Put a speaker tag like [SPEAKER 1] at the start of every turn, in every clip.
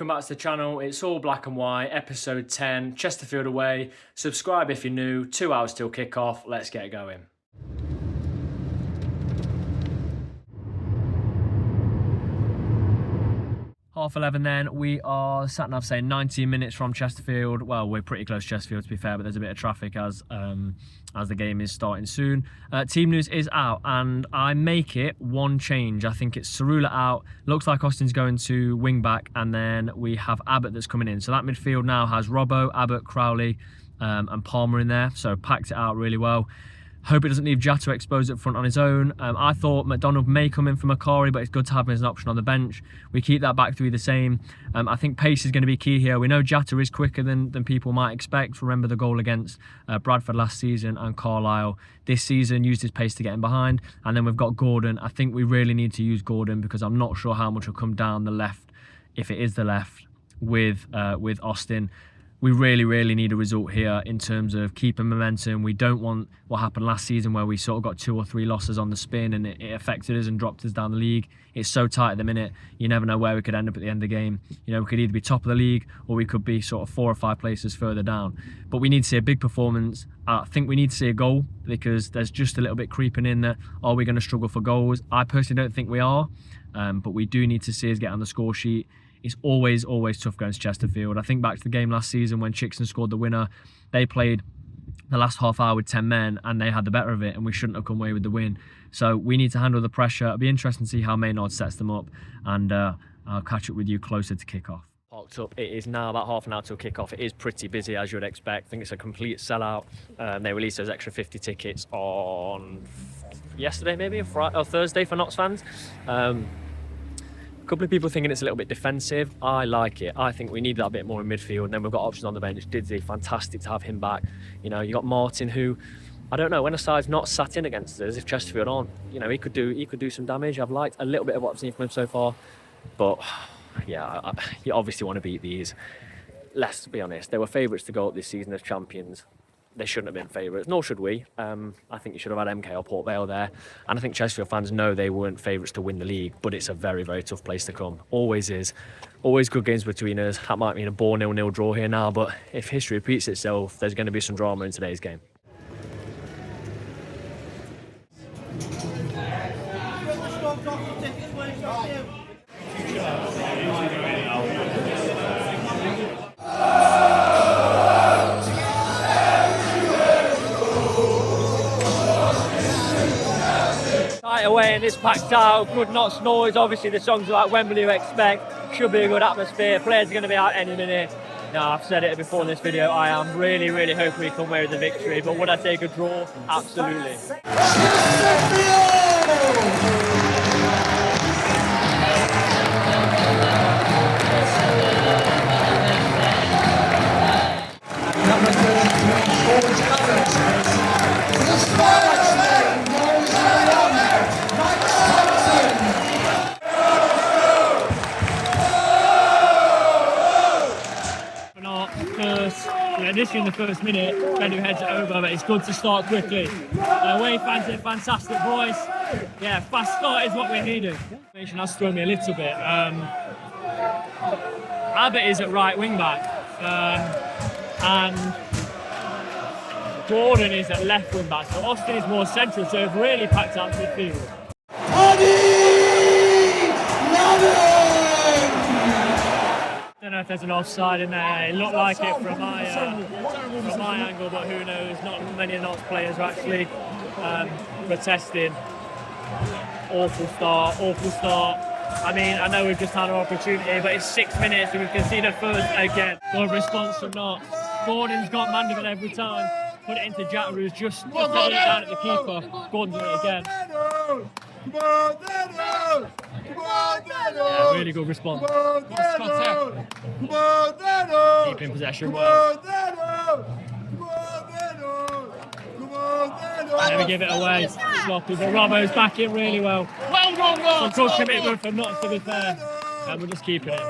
[SPEAKER 1] back to the channel. It's all black and white, episode 10, Chesterfield away. Subscribe if you're new, 2 hours till kick-off. Let's get going. Half 11 then. We are sat nav saying 19 minutes from Chesterfield. Well, we're pretty close to Chesterfield to be fair, but there's a bit of traffic as the game is starting soon. Team news is out and I make it one change. I think it's Cerula out. Looks like Austin's going to wing back, and then we have Abbott that's coming in. So that midfield now has Robbo, Abbott, Crowley and Palmer in there. So packed it out really well. Hope it doesn't leave Jatta exposed up front on his own. I thought McDonald may come in for Macari, but it's good to have him as an option on the bench. We keep that back three the same. I think pace is going to be key here. We know Jatta is quicker than people might expect. Remember the goal against Bradford last season, and Carlisle this season used his pace to get him behind. And then we've got Gordon. I think we really need to use Gordon because I'm not sure how much will come down the left, if it is the left, with Austin. We really need a result here in terms of keeping momentum. We don't want what happened last season where we sort of got 2 or 3 losses on the spin and it affected us and dropped us down the league. It's so tight at the minute. You never know where we could end up at the end of the game. You know, we could either be top of the league or we could be sort of 4 or 5 places further down. But we need to see a big performance. I think we need to see a goal because there's just a little bit creeping in that, are we going to struggle for goals? I personally don't think we are, but we do need to see us get on the score sheet. It's always tough going to Chesterfield. I think back to the game last season when Chickson scored the winner. They played the last half hour with 10 men and they had the better of it, and we shouldn't have come away with the win. So we need to handle the pressure. It'll be interesting to see how Maynard sets them up, and I'll catch up with you closer to kick-off. Parked up. It is now about half an hour till kick-off. It is pretty busy as you would expect. I think it's a complete sellout. They released those extra 50 tickets on yesterday, maybe, or Thursday for Notts fans. A couple of people thinking it's a little bit defensive. I like it. I think we need that bit more in midfield, and then we've got options on the bench. Didzy, fantastic to have him back. You know, you got Martin, who, I don't know, when a side's not sat in against us, if Chesterfield on, you know, he could do some damage. I've liked a little bit of what I've seen from him so far, but yeah, you obviously want to beat these. Let's be honest, they were favourites to go up this season as champions. They shouldn't have been favourites, nor should we. I think you should have had MK or Port Vale there. And I think Chesterfield fans know they weren't favourites to win the league, but it's a very tough place to come. Always is. Always good games between us. That might mean a bore 0-0 draw here now, but if history repeats itself, there's going to be some drama in today's game. Away and it's packed out, good Notts noise. Obviously the songs like Wembley you expect. Should be a good atmosphere. Players are going to be out any minute. Now, I've said it before in this video, I am really hoping we come away with the victory, but would I take a draw? Absolutely. This in the first minute, then who heads it over, but it's good to start quickly. Away fans did a fantastic voice. Yeah, fast start is what we needed. Information has thrown me a little bit. Abbott is at right wing back, and Gordon is at left wing back. So Austin is more central, so we've really packed out midfield. I don't know if there's an offside in there. It looked like it from my angle, but who knows? Not many of Notts players are actually protesting. Awful start. I mean, I know we've just had an opportunity, but it's 6 minutes and we've conceded first again. Good response from Notts. Gordon's got Mandeville every time. Put it into Jatta, who's just letting it down at the keeper. Gordon's done it again. Yeah, really good response. Keeping possession well. Never give it away. Sloppy, but Robbo's back in really well. Well done, Rob! Some good commitment from Notts, to be fair. And we're just keeping it.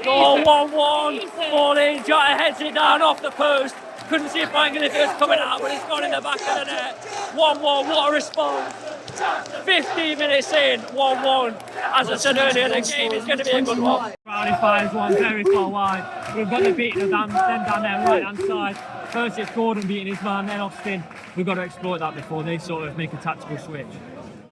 [SPEAKER 1] Oh, 1-1. Ball in, Jatta heads it down off the post. Couldn't see Franklin if it was coming out, but it's gone in the back of the net. 1-1, what a response. 15 minutes in, 1-1. As I said earlier, the game is going to be a good one. Crowley fires one very far wide. We've got the beating of them down there right hand side. First it's Gordon beating his man, then Austin. We've got to exploit that before they sort of make a tactical switch.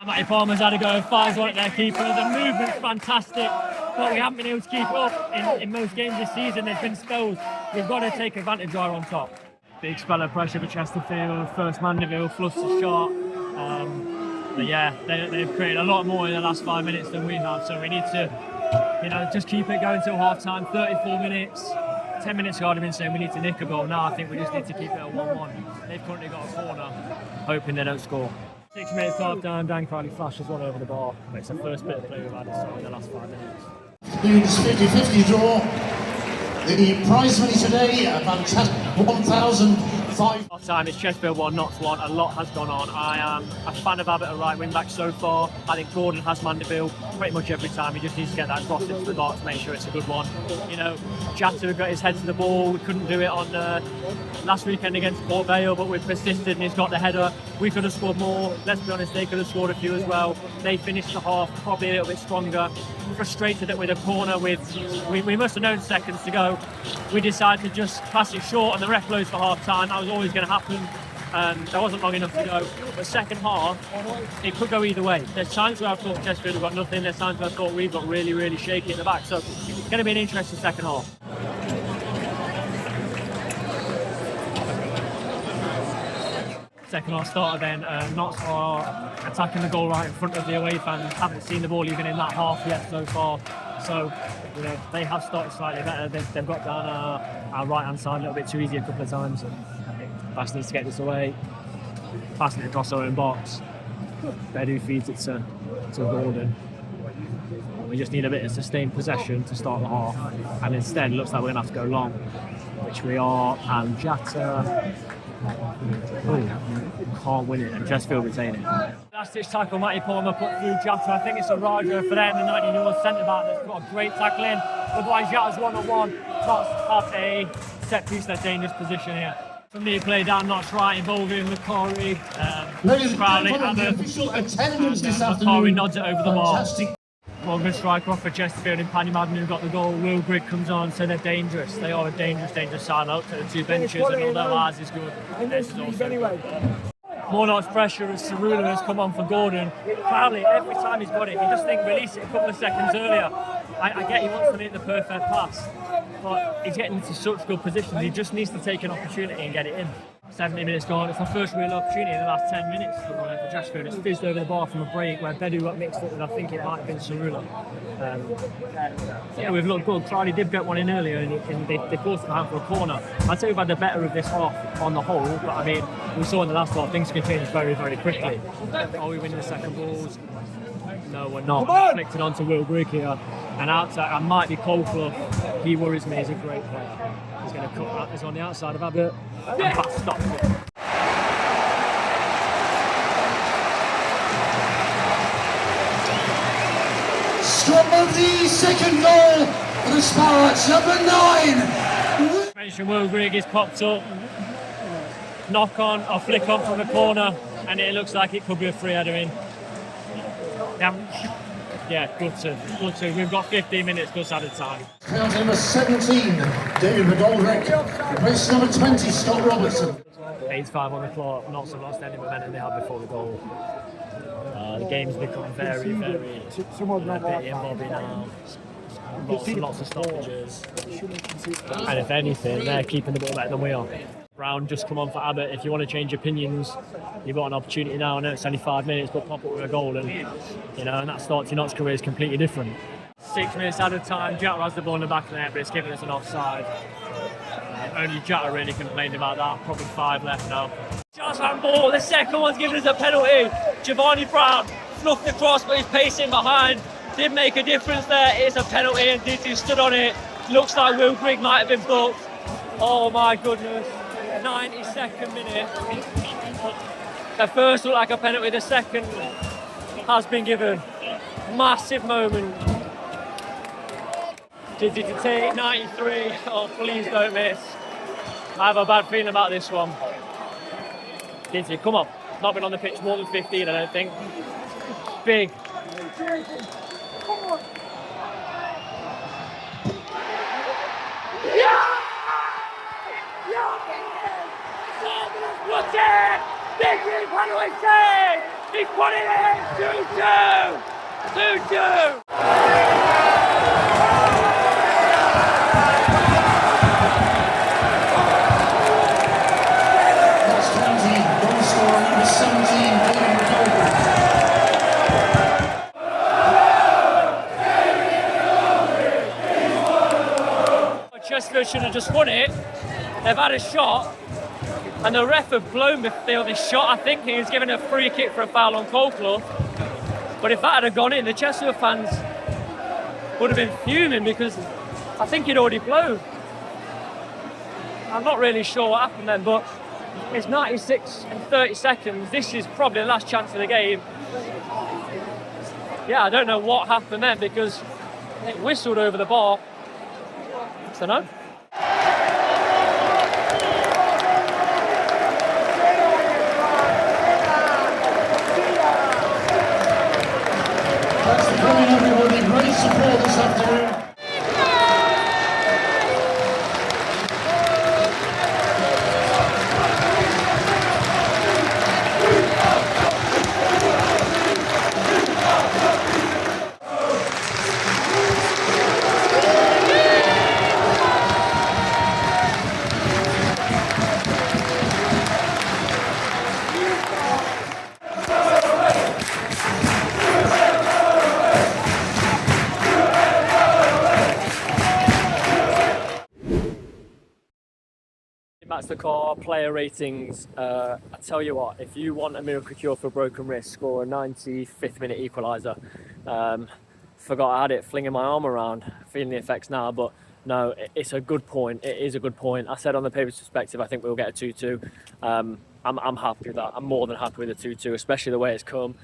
[SPEAKER 1] Matty Palmer's had a go, fires one at their keeper. The movement's fantastic, but we haven't been able to keep it up in most games this season. There's been spells. We've got to take advantage right on top. Big spell of pressure for Chesterfield. First Mandeville, fluster shot. But yeah, they've created a lot more in the last 5 minutes than we have, so we need to, just keep it going till half time. 34 minutes. 10 minutes ago I'd have been saying we need to nick a goal. Now I think we just need to keep it at 1-1. They've currently got a corner, hoping they don't score. 6 minutes half time, Dan Crowley flashes one over the bar. It's the first bit of play we've had in the last 5 minutes.
[SPEAKER 2] It's 50-50 draw. The prize money today, a fantastic 1,005.
[SPEAKER 1] Half time, it's Chesterfield 1, Notts 1. A lot has gone on. I am a fan of Abbott at right wing back so far. I think Gordon has Mandeville pretty much every time. He just needs to get that cross into the box, make sure it's a good one. Jatta got his head to the ball. We couldn't do it on last weekend against Port Vale, but we persisted and he's got the header. We could have scored more. Let's be honest, they could have scored a few as well. They finished the half probably a little bit stronger. Frustrated that with a corner we must have known seconds to go. We decided to just pass it short and the ref blows for half time. That was always going to happen. There wasn't long enough to go. But second half, it could go either way. There's times where I thought Chesterfield have got nothing. There's times where I thought we've got really, really shaky at the back. So it's going to be an interesting second half. Second half started then, Notts are attacking the goal right in front of the away fans. Haven't seen the ball even in that half yet so far. So, they have started slightly better. They've got down our right hand side a little bit too easy a couple of times. Bass needs to get this away. Passing it across our own box. Bedu feeds it to Gordon. We just need a bit of sustained possession to start the half. And instead, it looks like we're going to have to go long, which we are. And Jatta can't win it, and Chesterfield retain it. Last ditch tackle, Matty Palmer put through Jatta. I think it's a Raja for them, the 19-year-old centre back that's got a great tackle in. Otherwise, Jatta's 1-on-1. Notts have a set piece, their dangerous position here. From the play down, Notts right, involving McCorry, Crowley, Abbott. McCorry nods it over the bar. Morgan striker off for Chesterfield and Paddy Madden who got the goal. Will Grigg comes on, so they're dangerous. They are a dangerous side out to the two benches, and although ours is good, this is also good. More Notts pressure as Cerullo has come on for Gordon. Crowley, every time he's got it, he just release it a couple of seconds earlier. I get he wants to make the perfect pass, but he's getting into such good positions. He just needs to take an opportunity and get it in. 70 minutes gone. It's our first real opportunity in the last 10 minutes for Chesterfield. It's fizzed over the bar from a break where Bedu got mixed up with, I think it might have been Cerullo. We've looked good. Crowley did get one in earlier and they forced the hand for a corner. I'd say we've had the better of this half on the whole, but I mean, we saw in the last half things can change very, very quickly. Are we winning the second balls? No, we're not. We're flicked it onto Will Grigg here. And outside, I might be Coldclough. He worries me. He's a great player. He's going to cut that. He's on the outside of Abbott. And Bass stops it.
[SPEAKER 2] Scrum the second goal for the Sparrows, number 9.
[SPEAKER 1] Mention Will Grigg is popped up. Knock on or flick on from the corner, and it looks like it could be a free header in. Yeah, good to. We've got 15 minutes plus added time.
[SPEAKER 2] Count number 17, David McGoldrick. Replace number 20, Scott Robertson.
[SPEAKER 1] 8-5 on the clock. Notts have lost any momentum they had before the goal. The game's become very, very bitty and bobby now. Lots of stoppages. And if anything, they're keeping the ball better than we are. Brown just come on for Abbott. If you want to change opinions, you've got an opportunity now. I know it's only 5 minutes, but pop up with a goal, and and that starts your Notts career is completely different. 6 minutes out of time, Jatta has the ball in the back of the net, but it's giving us an offside. Only Jatta really complained about that. Probably 5 left now. Just one ball. The second one's giving us a penalty. Giovanni Brown fluffed the cross, but he's pacing behind. Did make a difference there. It's a penalty, and DIDZY'S stood on it. Looks like Will Grigg might have been booked. Oh my goodness. 92nd minute. The first looked like a penalty, the second has been given. Massive moment. DIDZY'S to take 93. Oh, please don't miss. I have a bad feeling about this one. Didzy, come on. Not been on the pitch more than 15, I don't think. Big. What's it? Didzy, what do I say? He's put it in! 2-2! 2-2!
[SPEAKER 2] That's 20, goal scorer number 17, David McDonald.
[SPEAKER 1] Chesterfield should have just won it. They've had a shot, and the ref had blown before this shot. I think he was given a free kick for a foul on Colclough. But if that had gone in, the Chesterfield fans would have been fuming because I think he'd already blown. I'm not really sure what happened then, but it's 96 and 30 seconds. This is probably the last chance of the game. Yeah, I don't know what happened then because it whistled over the bar. So no.
[SPEAKER 2] That's the point, everybody. Great support this afternoon.
[SPEAKER 1] That's the car player ratings. I tell you what, if you want a miracle cure for a broken wrist, score a 95th minute equalizer. Forgot I had it, flinging my arm around, feeling the effects now, but no, it's a good point. It is a good point. I said on the paper's perspective, I think we'll get a 2-2. I'm happy with that. I'm more than happy with the 2-2, especially the way it's come.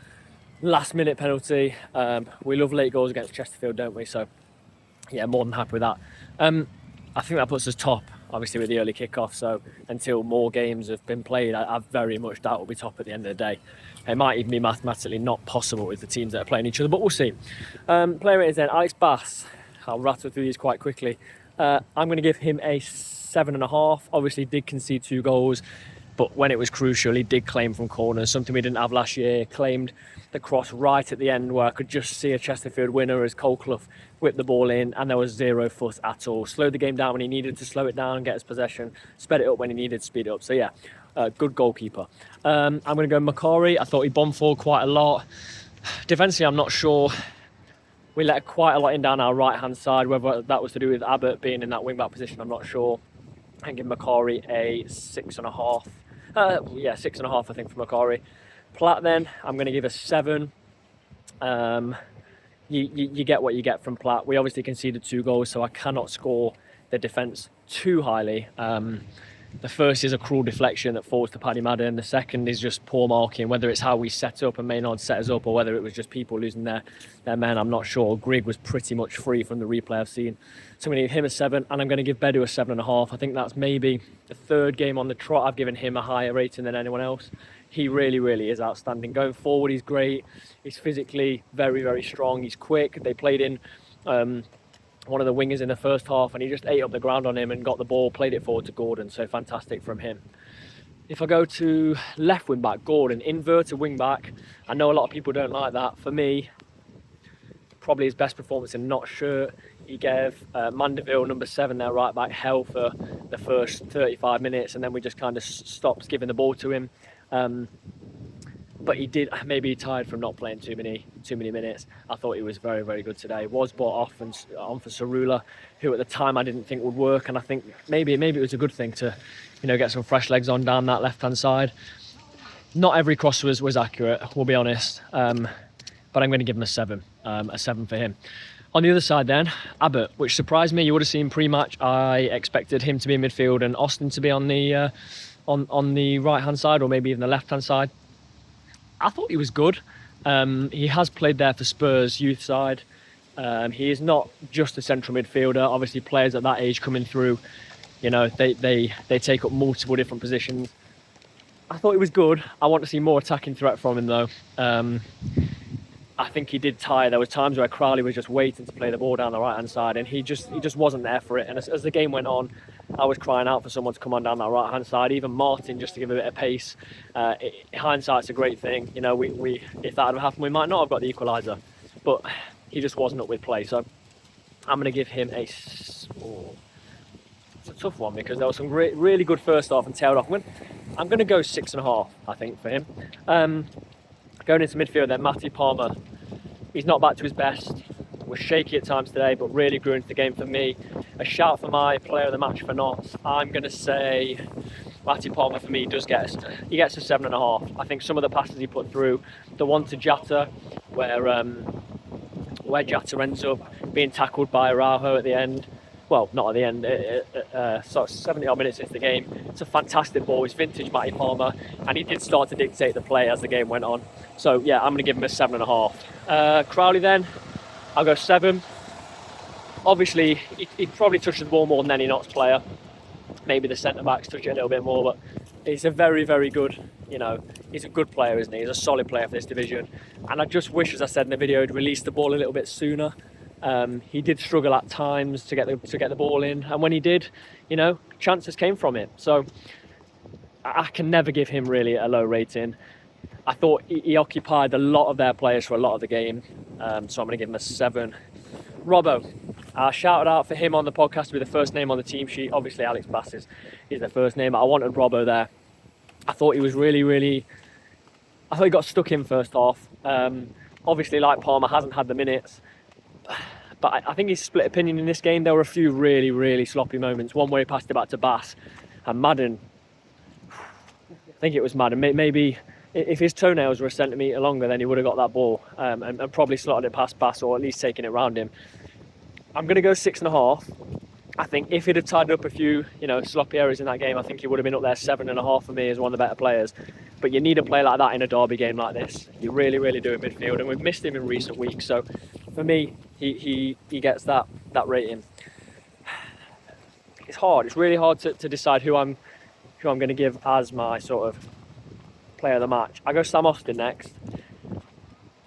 [SPEAKER 1] Last minute penalty. We love late goals against Chesterfield, don't we? So yeah, more than happy with that. I think that puts us top, obviously, with the early kickoff. So until more games have been played, I very much doubt we'll be top at the end of the day. It might even be mathematically not possible with the teams that are playing each other, but we'll see. Player ratings then, Alex Bass. I'll rattle through these quite quickly. I'm going to give him a 7.5. Obviously, did concede 2 goals, but when it was crucial, he did claim from corners, something we didn't have last year. Claimed the cross right at the end where I could just see a Chesterfield winner as Colclough whipped the ball in, and there was 0 fuss at all. Slowed the game down when he needed to slow it down and get his possession. Sped it up when he needed to speed it up. So yeah, good goalkeeper. I'm going to go Macari. I thought he bombed forward quite a lot. Defensively, I'm not sure. We let quite a lot in down our right-hand side. Whether that was to do with Abbott being in that wing-back position, I'm not sure. I give Macari a 6.5. 6.5, I think, for Macari. Platt then, I'm going to give a 7. You get what you get from Platt. We obviously conceded 2 goals, so I cannot score the defence too highly. The first is a cruel deflection that falls to Paddy Madden. The second is just poor marking, whether it's how we set up and Maynard set us up or whether it was just people losing their men, I'm not sure. Grigg was pretty much free from the replay I've seen. So I'm going to give him a 7, and I'm going to give Bedu a 7.5. I think that's maybe the 3rd game on the trot I've given him a higher rating than anyone else. He really, really is outstanding. Going forward, he's great. He's physically very, very strong. He's quick. They played in one of the wingers in the first half, and he just ate up the ground on him and got the ball, played it forward to Gordon. So fantastic from him. If I go to left wing back, Gordon, inverted wing back. I know a lot of people don't like that. For me, probably his best performance in not shirt. He gave Mandeville, number 7, their right back, hell for the first 35 minutes, and then we just kind of stopped giving the ball to him. But he did, maybe he tired from not playing too many minutes. I thought he was very, very good today. Was brought off and on for Cerula, who at the time I didn't think would work, and I think maybe it was a good thing to, get some fresh legs on down that left-hand side. Not every cross was accurate, we'll be honest, but I'm going to give him a 7 for him. On the other side then, Abbott, which surprised me. You would have seen pre-match, I expected him to be in midfield and Austin to be on the on the right-hand side or maybe even the left-hand side. I thought he was good. He has played there for Spurs youth side. He is not just a central midfielder. Obviously, players at that age coming through You know, they take up multiple different positions. I thought he was good. I want to see more attacking threat from him though. I think he did tire. There was times where Crowley was just waiting to play the ball down the right hand side, and he just wasn't there for it. And as the game went on, I was crying out for someone to come on down that right hand side. Even Martin, just to give a bit of pace. Hindsight's a great thing. You know, we if that had happened, we might not have got the equaliser, but he just wasn't up with play. So I'm going to give him a. It's a tough one because there was some really good first half and tailed off. I'm going to go 6.5. I think for him. Going into midfield then, Matty Palmer, he's not back to his best. Was shaky at times today, but really grew into the game for me. A shout for my player of the match for Notts. I'm going to say Matty Palmer for me gets a 7.5. I think some of the passes he put through, the one to Jatta, where Jatta ends up being tackled by Araujo at the end. Well, not at the end, sort of 70 odd minutes into the game. It's a fantastic ball. It's vintage Matty Palmer, and he did start to dictate the play as the game went on. So yeah, I'm going to give him a 7.5. Crowley then, I'll go 7. Obviously, he probably touched the ball more than any Notts player. Maybe the centre-backs touch it a little bit more, but he's a very, very good, you know, he's a good player, isn't he? He's a solid player for this division. And I just wish, as I said in the video, he'd released the ball a little bit sooner. He did struggle at times to get the ball in, and when he did, you know, chances came from it. So I can never give him really a low rating. I thought he occupied a lot of their players for a lot of the game, so I'm going to give him a 7. Robbo, I shouted out for him on the podcast to be the first name on the team sheet. Obviously Alex Bass is the first name, but I wanted Robbo there. I thought he was really, I thought he got stuck in first half. Obviously, like Palmer, hasn't had the minutes. But I think he's split opinion in this game. There were a few really sloppy moments. One where he passed it back to Bass, and Madden, I think it was Madden, maybe if his toenails were a centimetre longer, then he would have got that ball and probably slotted it past Bass, or at least taken it round him. I'm going to go 6.5. I think if he'd have tied up a few, you know, sloppy errors in that game, I think he would have been up there 7.5 for me as one of the better players. But you need a player like that in a derby game like this. You really do in midfield, and we've missed him in recent weeks. So for me, he gets that rating. It's hard. It's really hard to decide who I'm going to give as my sort of player of the match. I go Sam Austin next.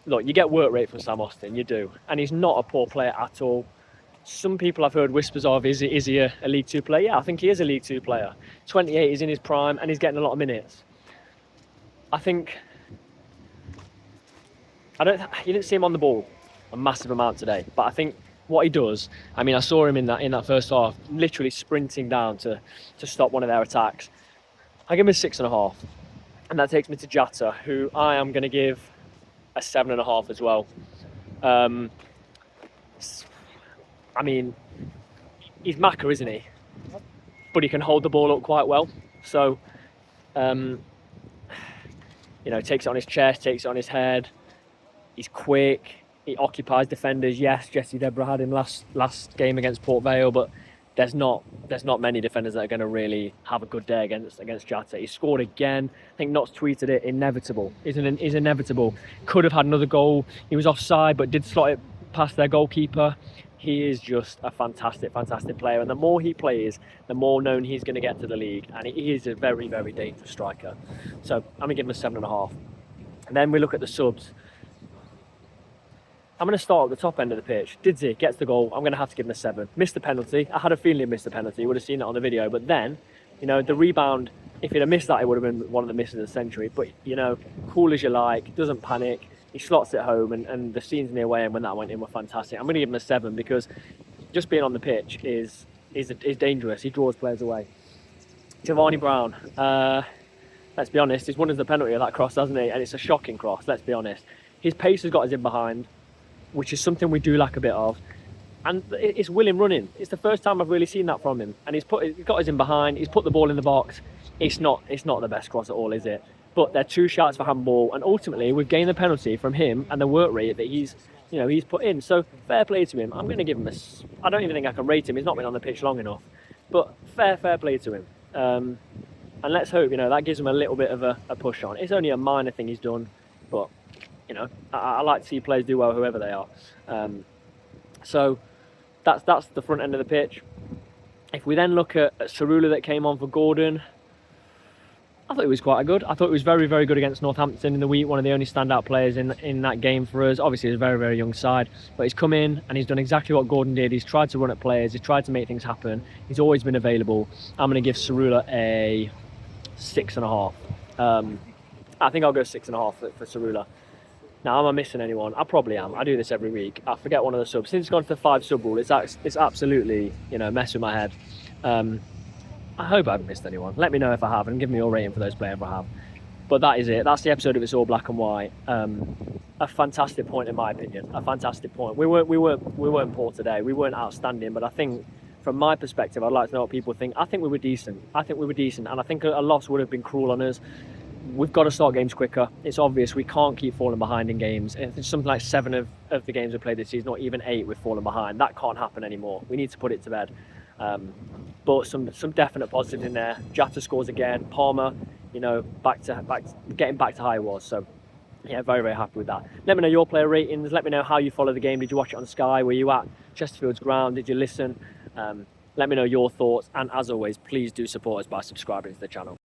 [SPEAKER 1] Look, you get work rate from Sam Austin, you do, and he's not a poor player at all. Some people I've heard whispers of, is he a League 2 player? Yeah, I think he is a League 2 player. 28, he's in his prime, and he's getting a lot of minutes. I think you didn't see him on the ball a massive amount today, but I think what he does, I mean, I saw him in that first half, literally sprinting down to stop one of their attacks. I give him a 6.5, and that takes me to Jatta, who I am going to give a 7.5 as well. I mean, he's Macca, isn't he? But he can hold the ball up quite well. So, you know, takes it on his chest, takes it on his head. He's quick. He occupies defenders. Yes, Jesse Deborah had him last game against Port Vale, but there's not many defenders that are going to really have a good day against Jatta. He scored again. I think Notts tweeted it. Inevitable. Is inevitable. Could have had another goal. He was offside, but did slot it past their goalkeeper. He is just a fantastic player, and the more he plays, the more known he's going to get to the league, and he is a very dangerous striker. So I'm going to give him a 7.5. And then we look at the subs. I'm going to start at the top end of the pitch. Didzy gets the goal. I'm going to have to give him a 7. Missed the penalty. I had a feeling he missed the penalty. You would have seen it on the video. But then, you know, the rebound, if he'd have missed that, it would have been one of the misses of the century. But, you know, cool as you like, doesn't panic. He slots it home, and the scenes in the away end when that went in were fantastic. I'm going to give him a 7 because just being on the pitch is dangerous. He draws players away. Giovanni Brown, let's be honest, he's won us the penalty of that cross, hasn't he? And it's a shocking cross, let's be honest. His pace has got us in behind, which is something we do lack a bit of. And it's willing running. It's the first time I've really seen that from him. And he's got us in behind, he's put the ball in the box. It's not the best cross at all, is it? But they're 2 shots for handball, and ultimately we've gained the penalty from him and the work rate that he's put in. So fair play to him. I'm going to give him I don't even think I can rate him. He's not been on the pitch long enough, but fair play to him. And let's hope, you know, that gives him a little bit of a push on. It's only a minor thing he's done, but you know, I like to see players do well, whoever they are. So that's the front end of the pitch. If we then look at Cerula that came on for Gordon, I thought it was quite good. I thought it was very, very good against Northampton in the week. One of the only standout players in that game for us. Obviously, he's a very, very young side, but he's come in and he's done exactly what Gordon did. He's tried to run at players. He's tried to make things happen. He's always been available. I'm going to give Cerula a 6.5. I think I'll go 6.5 for Cerula. Now, am I missing anyone? I probably am. I do this every week. I forget one of the subs. Since it's gone to the 5 sub rule, it's absolutely, mess with my head. I hope I haven't missed anyone. Let me know if I have and give me your rating for those players if I have. But that is it. That's the episode of It's All Black and White. A fantastic point in my opinion. A fantastic point. We weren't poor today. We weren't outstanding, but I think from my perspective, I'd like to know what people think. I think we were decent. And I think a loss would have been cruel on us. We've got to start games quicker. It's obvious we can't keep falling behind in games. It's something like 7 of the games we played this season, not even 8, we've fallen behind. That can't happen anymore. We need to put it to bed. But some definite positives in there. Jatta scores again. Palmer, getting back to how he was. So yeah, very, very happy with that. Let me know your player ratings. Let me know how you follow the game. Did you watch it on Sky? Were you at Chesterfield's ground? Did you listen? Let me know your thoughts. And as always, please do support us by subscribing to the channel.